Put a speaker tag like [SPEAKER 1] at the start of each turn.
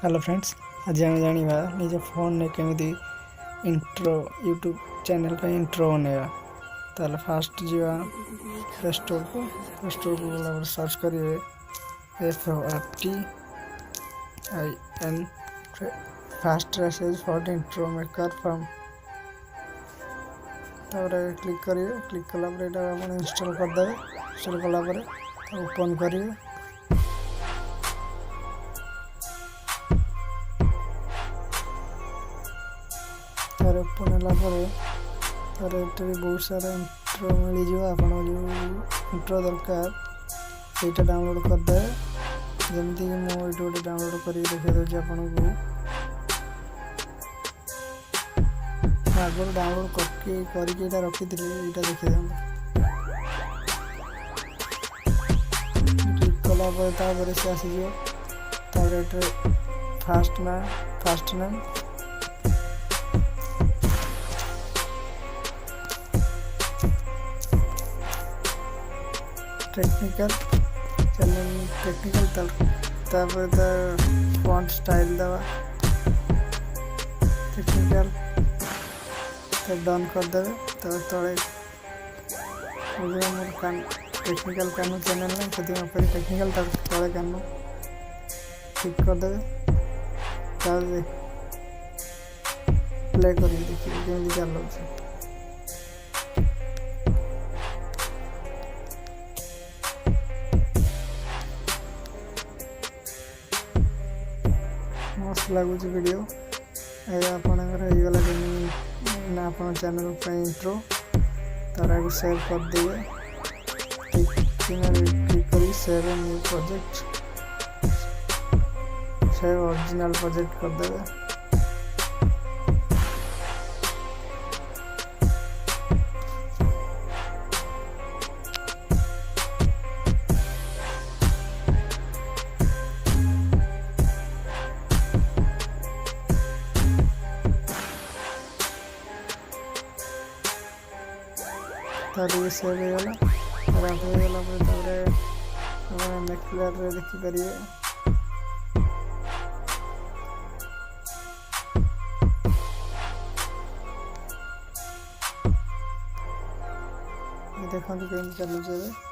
[SPEAKER 1] Hello friends, आज आम जाना निज फोन में केमी इंट्रो यूट्यूब चैनल का इंट्रो बनेगा। तो फास्ट जा प्ले स्टोर को गला सर्च करेंगे FORTIN fast races for intro maker from click करेंगे। क्लिक कलापर इंस्टॉल करदे। इंस्टॉल कलापर ओपन करेंगे। तार ओपन तार बहुत सारा इंट्रो मिल जाए। आप जो इंट्रो दरकार ସେଇଟା डाउनलोड करदे। जमती कि मुझे गोटे डाउनलोड कर देखा दूसरी आपन को आगे डाउनलोड करके रखी थी। यहाँ देखिए क्लिक कलापर से आसीज fast name technical font style दवा टेक्निकल डन करदे। तले मोर टेक्निकल कानू चैनल ना से टेक्निकल तले कानू क्लिक करदे। प्ले कर देखिए केमी चलो मस्त लगुच वीडियो आपणकर ना आप चैनल इंट्रो तार आगे सेव कर देंगे। क्लिक कर save new project save original project कर देंगे। तार सेव होगा नेक्स्ट लेयर देखिपर देखते कमी चलुचे।